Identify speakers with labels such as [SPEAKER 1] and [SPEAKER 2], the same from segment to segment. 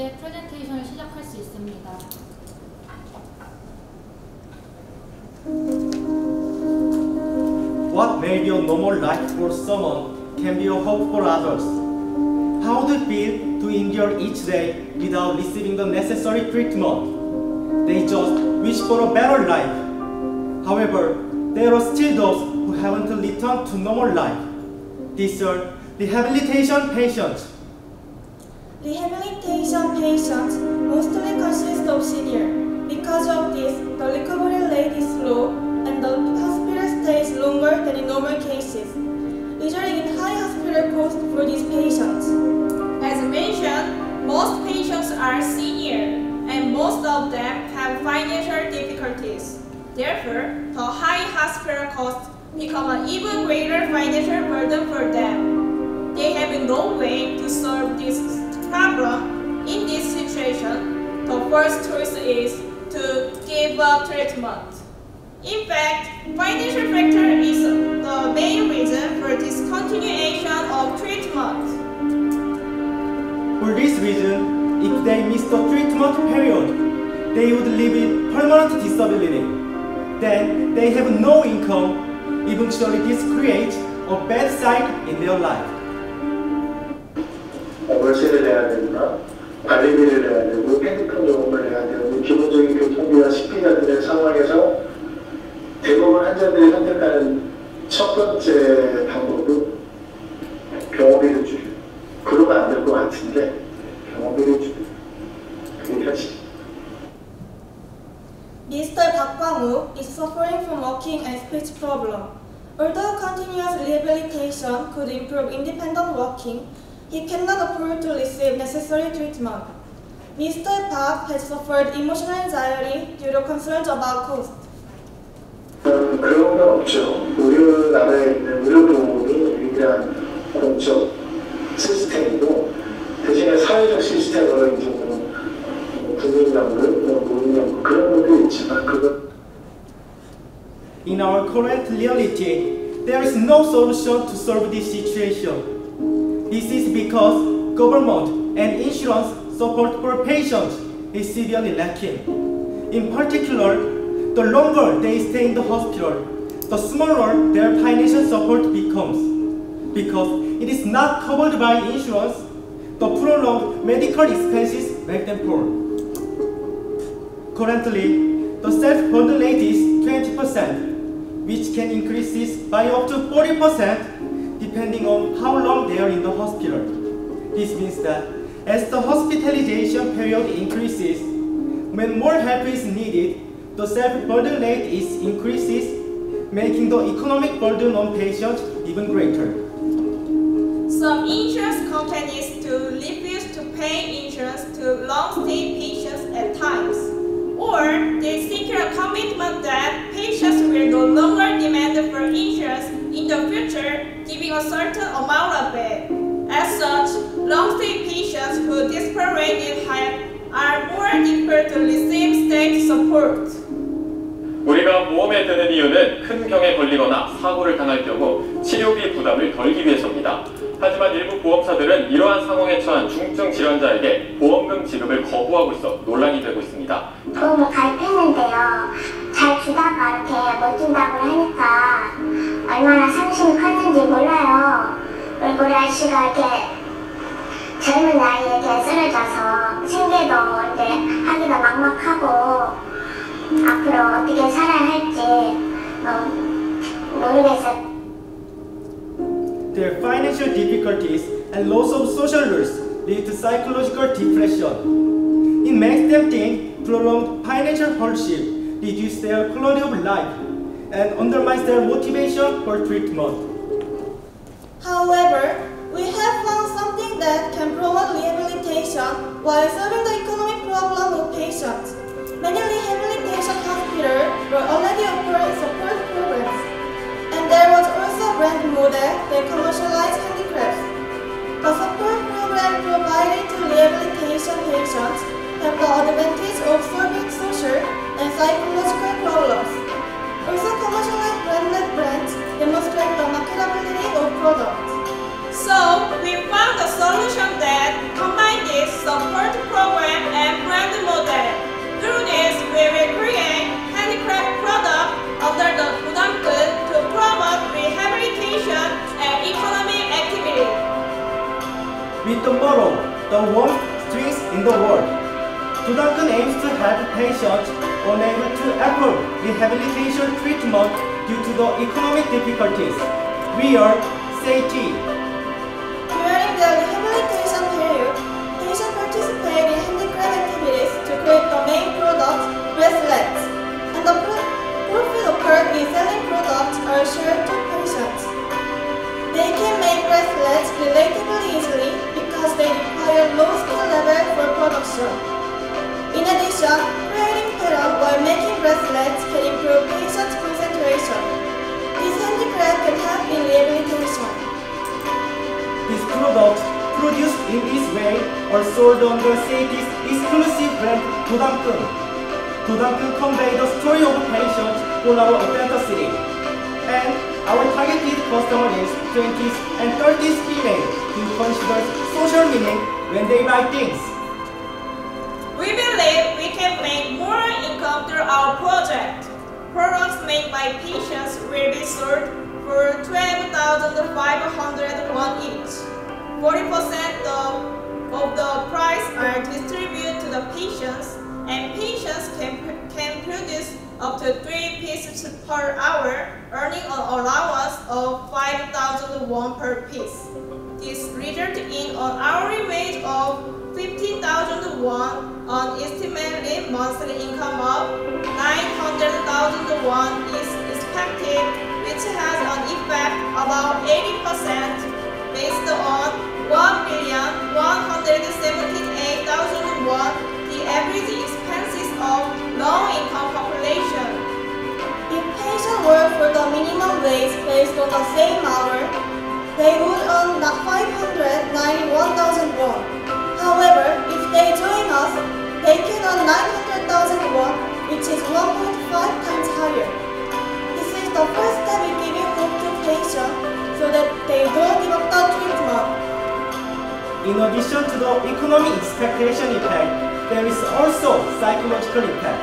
[SPEAKER 1] 이제 프레젠테이션을 시작할 수 있습니다.
[SPEAKER 2] What may be a normal life for someone can be a hope for others. How do you feel to endure each day without receiving the necessary treatment? They just wish for a better life. However, there are still those who haven't returned to normal life. These are rehabilitation patients.
[SPEAKER 3] Rehabilitation patients mostly consist of seniors. Because of this, the recovery rate is low and the hospital stays longer than in normal cases, resulting in high hospital costs for these patients.
[SPEAKER 4] As mentioned, most patients are senior and most of them have financial difficulties. Therefore, the high hospital costs become an even greater financial burden for them. They have no way to solve this problem. In this situation, the first choice is to give up treatment. In fact, financial factor is the main reason for discontinuation of treatment.
[SPEAKER 2] For this reason, if they miss the treatment period, they would live with permanent disability. Then they have no income. Eventually, this creates a bad cycle in their life.
[SPEAKER 5] 월세를 내야 된다, 관리비를 내야 되고, 핸드폰 요금을 내야 되고, 기본적인 교통비와 식비가 드는 상황에서 대부분 환자들이 선택하는 첫 번째 방법은 병원비를 줄여. 그러면 안 될 것 같은데 병원비를 줄여. 그게 현실.
[SPEAKER 3] Mr. Park Kwang-wook is suffering from walking and speech problem. Although continuous rehabilitation could improve independent walking, he cannot afford to receive necessary treatment. Mr. Park has suffered emotional anxiety due to concerns about cost.
[SPEAKER 5] 그런 건 없죠. 우리나라에 있는 의료보험이 유일한 공적 시스템이고, 대신에 사회적 시스템으로 이제 국민연금, 노인연금 그런 것도 있지만 그건
[SPEAKER 2] In our current reality, there is no solution to solve this situation. This is because government and insurance support for patients is severely lacking. In particular, the longer they stay in the hospital, the smaller their financial support becomes. Because it is not covered by insurance, the prolonged medical expenses make them poor. Currently, the self-funded rate is 20%, which can increase this by up to 40% depending on how long they are in the hospital. This means that as the hospitalization period increases, when more help is needed, the self-burden rate increases, making the economic burden on patients even greater.
[SPEAKER 4] Some insurance companies refuse to pay insurance to long-stay patients at times, or they secure a commitment that patients will no longer demand for insurance in the future, giving a certain amount of it. As such, long-stay patients who desperately need help are more difficult to receive state support.
[SPEAKER 6] 우리가 보험에 드는 이유는 큰 병에 걸리거나 사고를 당할 경우 치료비 부담을 덜기 위해서입니다. 하지만 일부 보험사들은 이러한 상황에 처한 중증 질환자에게 보험금 지급을 거부하고 있어 논란이 되고 있습니다.
[SPEAKER 7] 보험을 가입했는데요. 잘 주다가 이렇게 못 준다고 하니까 얼마나 상심이 컸는지 몰라요. 얼굴에 아저씨가 이렇게 젊은 나이에 이렇게 쓰러져서 생계도 이제 하기가 막막하고 앞으로 어떻게 살아야 할지 모르겠어요.
[SPEAKER 2] Their financial difficulties and loss of social rules lead to psychological depression. It makes them think prolonged financial hardship reduces their quality of life and undermines their motivation for treatment.
[SPEAKER 3] However, we have found something that can promote rehabilitation while solving the economic problem of patients. Many rehabilitation hospitals were already offering support programs, and there was also a brand model that commercialized handicrafts. The support program provided to rehabilitation patients have the advantage of solving social and psychological problems. Also, commercialized branded brands demonstrate the marketability of products.
[SPEAKER 4] So, we found a solution that combines this support program
[SPEAKER 2] with the motto, the warmth strings in the world. Dodangkeun aims to help patients unable to afford rehabilitation treatment due to the economic difficulties. We are Seiji.
[SPEAKER 3] During the rehabilitation period, patients participate in handicraft activities to create the main product, bracelets, and the profit occurred in selling products are shared to patients. They can make bracelets relatively easily because they require low skill level for production. In addition, creating pattern while making bracelets can improve patients' concentration. This handicraft can help in rehabilitation.
[SPEAKER 2] These products produced in this way are sold under Seiji's exclusive brand Dodangkeun. Dodangkeun convey the story of patients all over authenticity. And our targeted customer is 20s and 30s female who consider social meaning when they buy things.
[SPEAKER 4] We believe we can make more income through our project. Products made by patients will be sold for 12,500 won each. 40% of the price are distributed to the patients, and patients can produce up to 3 pieces per hour, earning an allowance of 5,000 won per piece. This resulted in an hourly wage of 15,000 won, an estimated monthly income of 900,000 won is expected, which has an effect about 80% based on 1,178,000 won, the average expenses of low-income population.
[SPEAKER 3] If patients work for the minimum wage based on the same hour, they would earn 591,000 won. However, if they join us, they can earn 900,000 won, which is 1.5 times higher. This is the first step in giving hope to patients so that they don't give up the treatment.
[SPEAKER 2] In addition to the economic expectation effect, there is also psychological impact.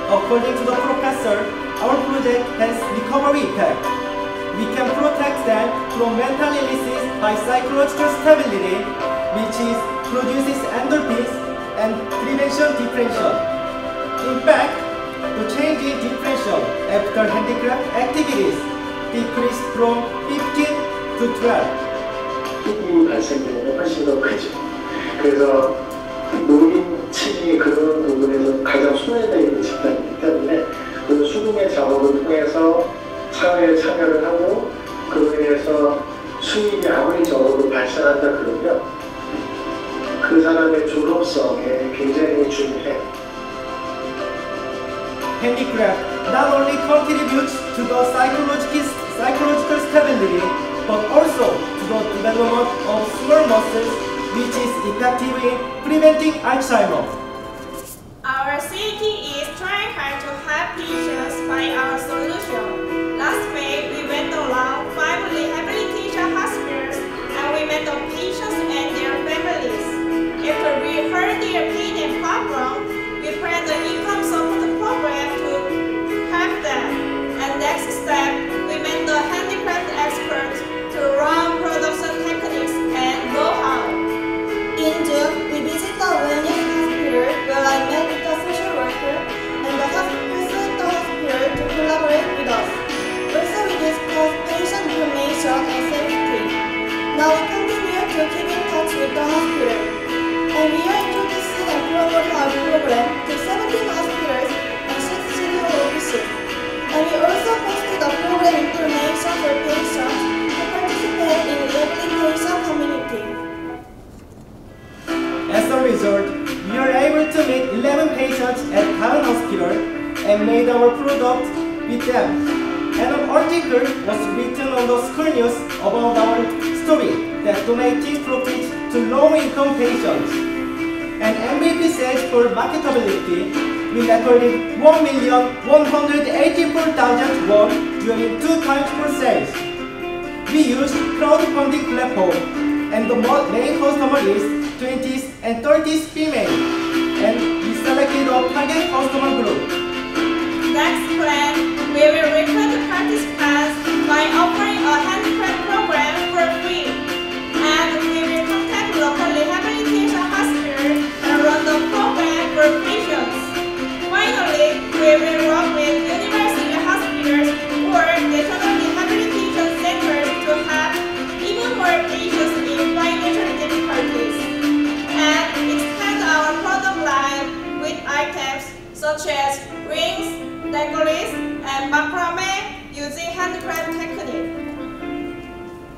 [SPEAKER 2] According to the professor, our project has recovery effect. We can protect them from mental illnesses by psychological stability, which produces endorphins and prevention depression. In fact, the change in depression after handicraft activities decreased from 15 to 12.
[SPEAKER 5] 이 발생률은 훨씬 더 크죠. 그래서 노인층이 그런 부분에서 가장 손해되어 있는 집단이기 때문에 그 수능의 작업을 통해서 사회에 참여를 하고 그로 인해서 수입이 아무리 적어도 발생한다 그러면 그 사람의 존엄성에 굉장히 중요해요.
[SPEAKER 2] Handicraft not only contributes to the psychological stability, but also to the development of small muscles, which is effective in preventing Alzheimer's.
[SPEAKER 4] Our city is trying hard to help patients find our solution. Last May, we went around 5 rehabilitation hospitals and we met the patients and their families. After we heard their pain and problem, we planned the income support program to help them. And next step, we met the handicraft experts to learn production techniques and know-how.
[SPEAKER 3] In June, we visited the Wellness Hospital where I met with the social worker and the hospital to collaborate with us. Also, we discussed patient information and safety. Now we continue to keep in touch with the hospital. And we are introducing and promoting our program to 17 hospitals and 6 city offices. And we also posted the program information for patients who participate in rehabilitation community.
[SPEAKER 2] As a result, we are able to meet 11 patients at Daeun Hospital and made our product with them. And an article was written on the school news about our story that donating profits to low-income patients. And MVP sales for marketability, we recorded 1,184,000 won during 2 times for sales. We used crowdfunding platform, and the main customer is 20s and 30s female, and we selected a target customer group.
[SPEAKER 4] Next plan, we will recruit participants by offering a handicraft program for free, and we will contact the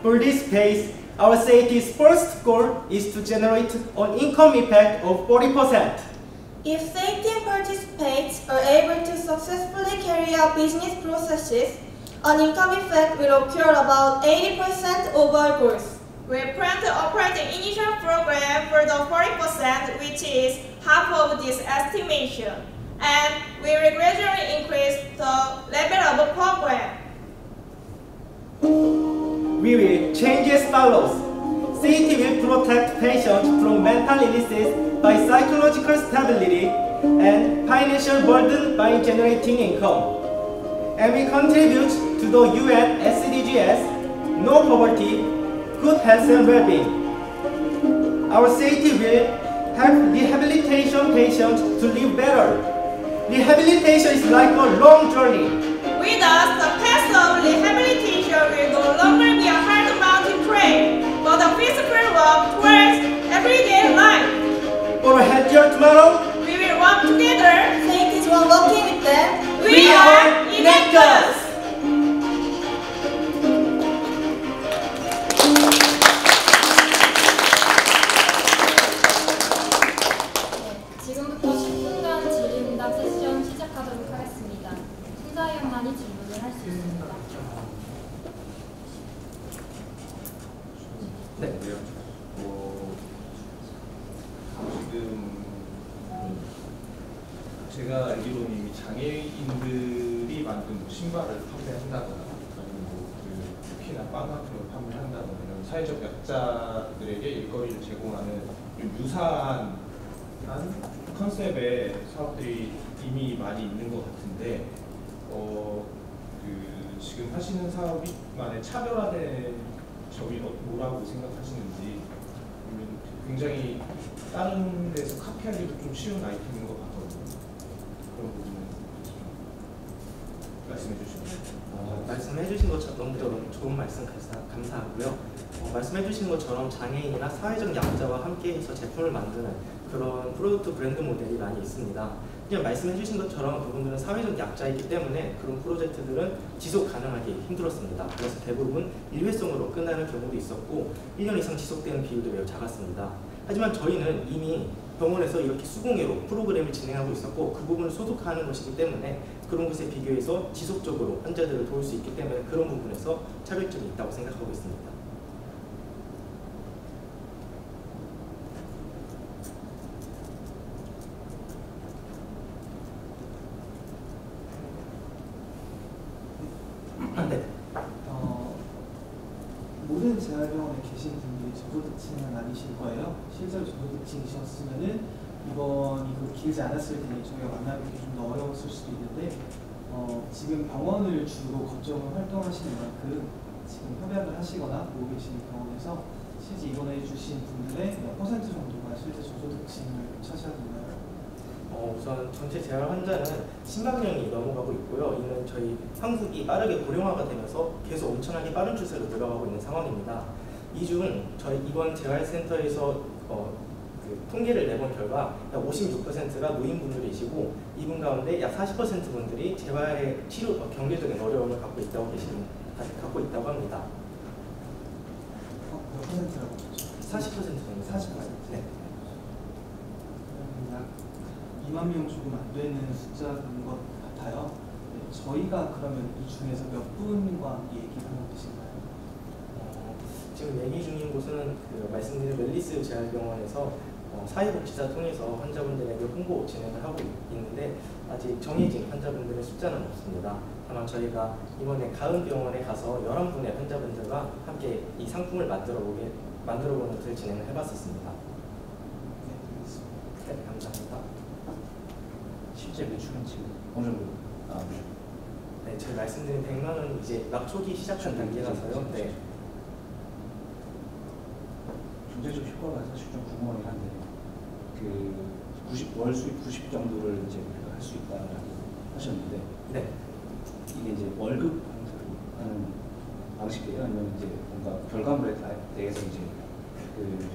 [SPEAKER 2] For this phase, our CAT's first goal is to generate an income effect of 40%.
[SPEAKER 3] If CAT participants are able to successfully carry out business processes, an income effect will occur about 80% of our goals.
[SPEAKER 4] We plan to operate the initial program for the 40%, which is half of this estimation, and we will gradually increase the level of the program.
[SPEAKER 2] We will change as follows. CAT will protect patients from mental illnesses by psychological stability and financial burden by generating income. And we contribute to the UN SDGs, no poverty, good health and well-being. Our CAT will help rehabilitation patients to live better. Rehabilitation is like a long journey.
[SPEAKER 4] With us, the path of rehabilitation will no longer be a hard mountain trail, but a physical walk towards everyday life.
[SPEAKER 2] For a healthier tomorrow,
[SPEAKER 4] We will work together.
[SPEAKER 3] CAT is one working with them.
[SPEAKER 4] We are Inactus.
[SPEAKER 1] 지금부터 10분간 질의응답 세션 시작하도록 하겠습니다. 심사위원만이 질문을 할 수 있습니다.
[SPEAKER 2] 네.
[SPEAKER 8] 지금 제가 알기로는 이미 장애인들이 만든 뭐 신발을 판매한다거나 아니면 뭐그 쿠키나 빵 같은 걸 판매한다거나 이런 사회적 약자들에게 일거리를 제공하는 좀 유사한 컨셉의 사업들이 이미 많이 있는 것 같은데 지금 하시는 사업이 만에 차별화된 점이 뭐라고 생각하시는지, 굉장히 다른 데서 카피하기도 좀 쉬운 아이템인 것 같거든요. 그런 부분은 말씀해 주시면.
[SPEAKER 2] 말씀해 주신 것처럼 너무 좋은 말씀 감사하고요. 말씀해 주신 것처럼 장애인이나 사회적 약자와 함께해서 제품을 만드는 그런 프로덕트 브랜드 모델이 많이 있습니다. 그냥 말씀해 주신 것처럼 그분들은 사회적 약자이기 때문에 그런 프로젝트들은 지속 가능하기 힘들었습니다. 그래서 대부분 일회성으로 끝나는 경우도 있었고 1년 이상 지속되는 비율도 매우 작았습니다. 하지만 저희는 이미 병원에서 이렇게 수공예로 프로그램을 진행하고 있었고 그 부분을 소득하는 것이기 때문에 그런 것에 비교해서 지속적으로 환자들을 도울 수 있기 때문에 그런 부분에서 차별점이 있다고 생각하고 있습니다. 네.
[SPEAKER 9] 모든 재활병원에 계신 분들이 저소득층은 아니실 거예요. 실제로 저소득층이셨으면은 입원이 길지 않았을 테니 저희가 만나뵙기 좀 더 어려웠을 수도 있는데 지금 병원을 주로 거점을 활동하시는 만큼 지금 협약을 하시거나 보고 계시는 병원에서 실제 입원해 주신 분들의 몇 퍼센트 정도가 실제 저소득층을 차지하고 있나요?
[SPEAKER 2] 우선 전체 재활 환자는 10만 명이 넘어가고 있고요. 이는 저희 한국이 빠르게 고령화가 되면서 계속 엄청나게 빠른 추세로 늘어가고 있는 상황입니다. 이 중 저희 이번 재활센터에서 통계를 내본 결과 약 56%가 노인분들이시고 이분 가운데 약 40% 분들이 재활의 치료 경제적인 어려움을 갖고 있다고 합니다.
[SPEAKER 9] 몇 퍼센트라고?
[SPEAKER 2] 40% 정도.
[SPEAKER 9] 40%?
[SPEAKER 2] 네.
[SPEAKER 9] 약 2만 명 조금 안 되는 숫자인 것 같아요. 네, 저희가 그러면 이 중에서 몇 분과 얘기를 하고 계신가요?
[SPEAKER 2] 지금 얘기 중인 곳은 말씀드린 웰리스 재활병원에서 사회복지사 통해서 환자분들에게 홍보 진행을 하고 있는데 아직 정해진 환자분들의 숫자는 없습니다. 다만 저희가 이번에 가은병원에 가서 11분의 환자분들과 함께 이 상품을 만들어보는 것을 진행을 해봤었습니다.
[SPEAKER 9] 네, 알겠습니다.
[SPEAKER 2] 네, 감사합니다.
[SPEAKER 10] 실제 매출은 지금 어느 정도 나오죠?
[SPEAKER 2] 네, 제가 말씀드린 100만 원은 이제 막 초기 시작한 단계라서요. 네.
[SPEAKER 10] 경제적 효과가 사실 좀 궁금하긴 한데 월 수입 90 정도를 이제 우리가 할 수 있다라고 하셨는데
[SPEAKER 2] 네.
[SPEAKER 10] 이게 이제 월급 하는 방식이에요? 아니면 이제 뭔가 결과물에 대해서 이제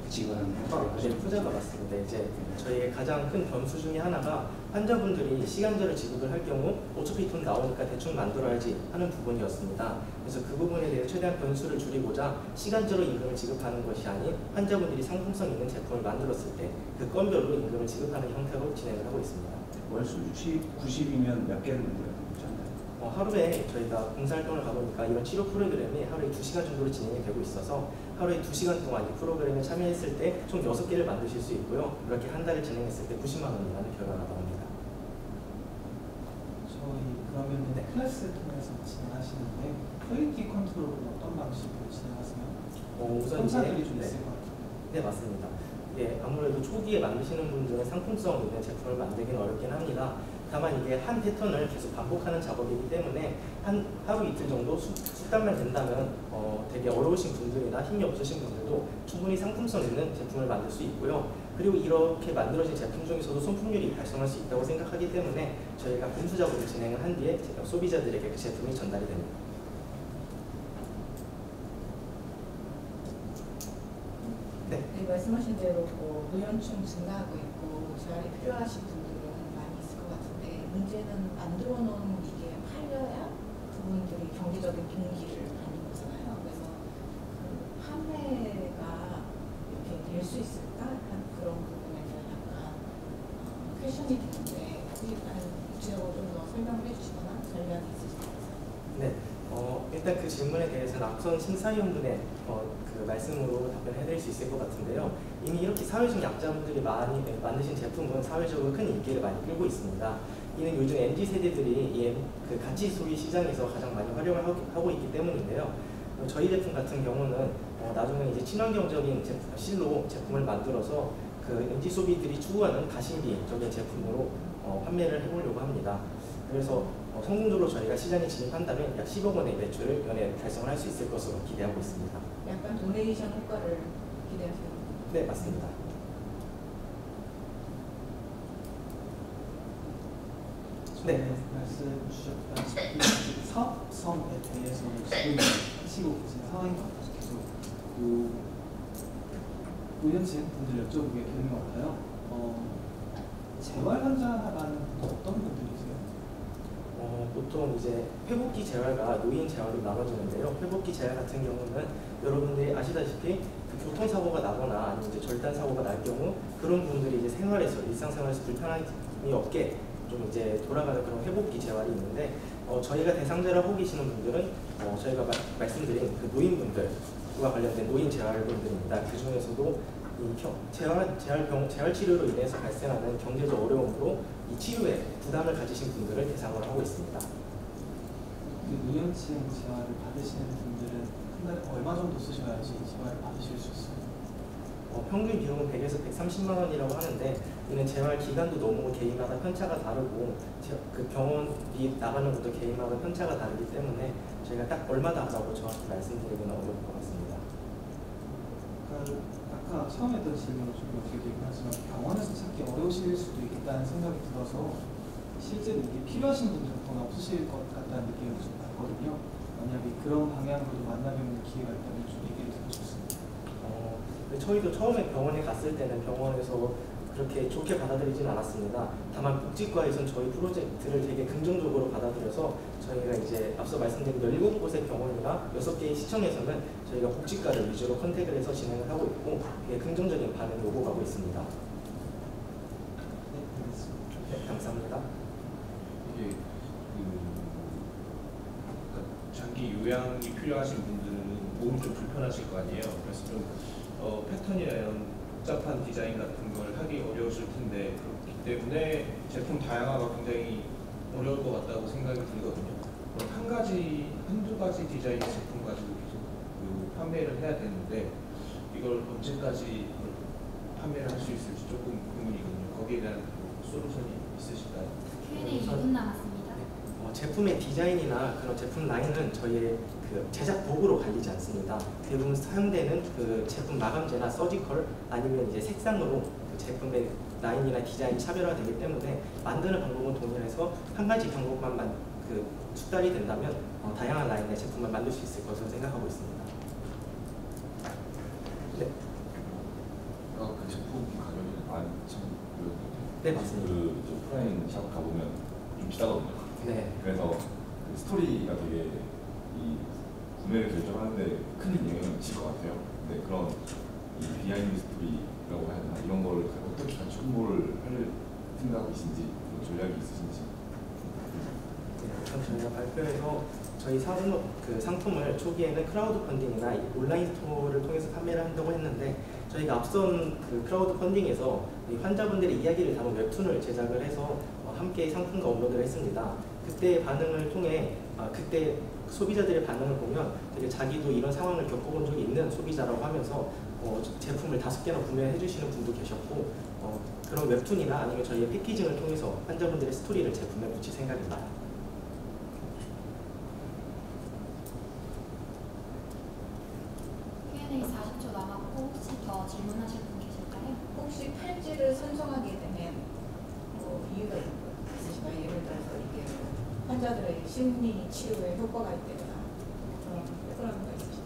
[SPEAKER 10] 지급하는
[SPEAKER 2] 네, 후자가 맞습니다. 이제 저희의 가장 큰 변수 중에 하나가 환자분들이 시간제로 지급을 할 경우 어차피 돈 나오니까 대충 만들어야지 하는 부분이었습니다. 그래서 그 부분에 대해 최대한 변수를 줄이고자 시간제로 임금을 지급하는 것이 아닌 환자분들이 상품성 있는 제품을 만들었을 때 그 건별로 임금을 지급하는 형태로 진행을 하고 있습니다.
[SPEAKER 10] 월수 90이면 몇 개를 만들어요?
[SPEAKER 2] 하루에 저희가 봉사활동을 가보니까 이런 치료 프로그램이 하루에 2시간 정도로 진행이 되고 있어서 하루에 2시간 동안 이 프로그램에 참여했을 때 총 6개를 만드실 수 있고요. 이렇게 한 달을 진행했을 때 90만 원이라는 결과가 나옵니다.
[SPEAKER 9] 저희 그러면 클래스 통해서 진행하시는데 퀄리티 컨트롤은 어떤 방식으로 진행하세요?
[SPEAKER 2] 우선
[SPEAKER 9] 검사들이 좀 있을 것 같아요.
[SPEAKER 2] 네, 맞습니다. 예, 아무래도 초기에 만드시는 분들은 상품성 있는 제품을 만들기는 어렵긴 합니다. 다만 이게 한 패턴을 계속 반복하는 작업이기 때문에 하루 이틀 정도 숙달만 된다면 되게 어려우신 분들이나 힘이 없으신 분들도 충분히 상품성 있는 제품을 만들 수 있고요. 그리고 이렇게 만들어진 제품 중에서도 손품률이 발생할 수 있다고 생각하기 때문에 저희가 분수 작업을 진행을 한 뒤에 소비자들에게 그 제품이 전달이 됩니다.
[SPEAKER 11] 네, 말씀하신 대로 노연층 증가하고 있고 재활이 필요하신 분들은 많이 있을 것 같은데 문제는 만들어 놓은 이게 팔려야 그분들이 경제적인 동기를 받는 거잖아요. 그래서 그 판매가 이렇게 될 수 있을까? 한 그런 부분에 대한 약간 퀘션이 드는데 혹시 구체적으로 좀 더 설명을 해주시거나 전략이 있으실까요?
[SPEAKER 2] 네. 일단 그 질문에 대해서는 앞선 심사위원분의 그 말씀으로 답변해드릴 수 있을 것 같은데요. 이미 이렇게 사회적 약자분들이 많이 만드신 제품은 사회적으로 큰 인기를 많이 끌고 있습니다. 이는 요즘 MZ세대들이 그 가치 소비 시장에서 가장 많이 활용을 하고 있기 때문인데요. 저희 제품 같은 경우는 나중에 이제 친환경적인 실로 제품을 만들어서 그 MZ 소비들이 추구하는 가심비적인 제품으로 판매를 해보려고 합니다. 그래서 성공적으로 저희가 시장에 진입한다면 약 10억 원의 매출을 연에 달성을 할 수 있을 것으로 기대하고 있습니다.
[SPEAKER 11] 약간 도네이션 효과를 기대하세요?
[SPEAKER 2] 네, 맞습니다.
[SPEAKER 9] 네, 말씀 주셨다시피 사업성에 대해서는 지금 하시고 계신 상황인 것 같아서 계속 노년층 분들 여쭤보게 되는 것 같아요. 재활 환자라는 분들 어떤 분들이세요?
[SPEAKER 2] 보통 이제 회복기 재활과 노인 재활로 나눠지는데요. 회복기 재활 같은 경우는 여러분들이 아시다시피 그 교통사고가 나거나 아니면 이제 절단사고가 날 경우 그런 분들이 이제 생활에서 일상생활에서 불편함이 없게 좀 이제 돌아가는 그런 회복기 재활이 있는데 저희가 대상자를 하고 계시는 분들은 저희가 말씀드린 그 노인분들과 관련된 노인 재활분들입니다. 그 중에서도 이 재활 치료로 인해서 발생하는 경제적 어려움으로 이 치료에 부담을 가지신 분들을 대상으로 하고 있습니다.
[SPEAKER 9] 노년층 재활을 받으시는 분들은 한 달에 얼마 정도 쓰셔야지 재활을 받으실 수 있어요?
[SPEAKER 2] 평균 비용은 100에서 130만 원이라고 하는데 이는 재활 기간도 너무 개인마다 편차가 다르고 그 병원비 나가는 것도 개인마다 편차가 다르기 때문에 저희가 딱 얼마다 하라고 정확히 말씀드리기는 어려울 것 같습니다.
[SPEAKER 9] 아까 처음에 했던 질문은 좀 어떻게 되긴 하지만 병원에서 찾기 어려우실 수도 있겠다는 생각이 들어서 실제로 이게 필요하신 분들은 돈 없으실 것 같다는 느낌을 좀 받거든요. 만약에 그런 방향으로도 만나뵙는 기회가 있다면 좀 얘기를 듣고 싶습니다.
[SPEAKER 2] 저희도 처음에 병원에 갔을 때는 병원에서 그렇게 좋게 받아들이진 않았습니다. 다만 복지과에서는 저희 프로젝트를 되게 긍정적으로 받아들여서 저희가 이제 앞서 말씀드린 17곳의 병원이나 6개의 시청에서는 저희가 복지과를 위주로 컨택을 해서 진행을 하고 있고 되게 긍정적인 반응이 오고 가고 있습니다. 네, 감사합니다.
[SPEAKER 8] 이게 장기 요양이 필요하신 분들은 몸이 좀 불편하실 거 아니에요. 그래서 좀 패턴이나 이런 복잡한 디자인 같은 걸 하기 어려우실 텐데 그렇기 때문에 제품 다양화가 굉장히 어려울 것 같다고 생각이 들거든요. 한두 가지 디자인의 제품 가지고 계속 판매를 해야 되는데 이걸 언제까지 판매를 할 수 있을지 조금 의문이거든요. 거기에 대한 솔루션이 있으실까요?
[SPEAKER 1] Q&A 2분 남았습니다.
[SPEAKER 2] 제품의 디자인이나 그런 제품 라인은 저희의 그 제작복으로 갈리지 않습니다. 대부분 사용되는 그 제품 마감재나 서지컬 아니면 이제 색상으로 그 제품의 라인이나 디자인이 차별화되기 때문에 만드는 방법은 동일해서 한 가지 방법만 숙달이 된다면 다양한 라인의 제품을 만들 수 있을 것으로 생각하고 있습니다. 네. 네, 맞습니다.
[SPEAKER 12] 그 오프라인 샵 가보면 좀 비싸거든요.
[SPEAKER 2] 네.
[SPEAKER 12] 그래서 그 스토리가 되게 이 구매를 결정하는데 큰 영향을 미칠 것 같아요. 근데 그런 이 비하인드 스토리라고 해야 되나 이런 거를 어떻게 같이 홍보를 할 생각이신지 전략이 있으신지.
[SPEAKER 2] 네, 저희가 발표에서 저희 상품을 초기에는 크라우드 펀딩이나 온라인 스토어를 통해서 판매를 한다고 했는데 저희가 앞선 그 크라우드 펀딩에서 환자분들의 이야기를 담은 웹툰을 제작을 해서 함께 상품과 업로드를 했습니다. 그때 반응을 통해 그때 소비자들의 반응을 보면 되게 자기도 이런 상황을 겪어본 적이 있는 소비자라고 하면서 제품을 5개나 구매해 주시는 분도 계셨고 그런 웹툰이나 아니면 저희의 패키징을 통해서 환자분들의 스토리를 제품에 붙일 생각입니다.
[SPEAKER 1] Q&A 40초 남았고 혹시 더 질문하실 분 계실까요?
[SPEAKER 11] 혹시 팔찌를 선정하게 되면 뭐 이유가 있으신가요? 예를 들어서 이게 환자들의 심리 치료에 효과가 있다거나 그런 백그라운드가 있으시죠?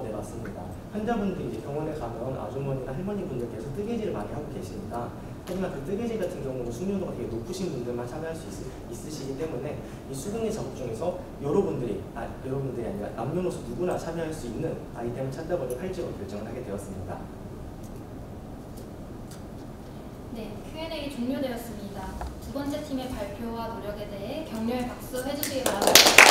[SPEAKER 2] 네, 맞습니다. 환자분들이 이제 병원에 가면 아주머니나 할머니 분들께서 뜨개질을 많이 하고 계십니다. 하지만 그 뜨개질 같은 경우는 숙련도가 되게 높으신 분들만 참여할 수 있으시기 때문에 이 수궁의 작업 중에서 여러분들이 아니라 남녀노소 누구나 참여할 수 있는 아이템을 찾다 보니 팔찌로 결정을 하게 되었습니다.
[SPEAKER 1] 네, Q&A 종료되었습니다. 두 번째 팀의 발표와 노력에 대해 격려의 박수 해주시기 바랍니다.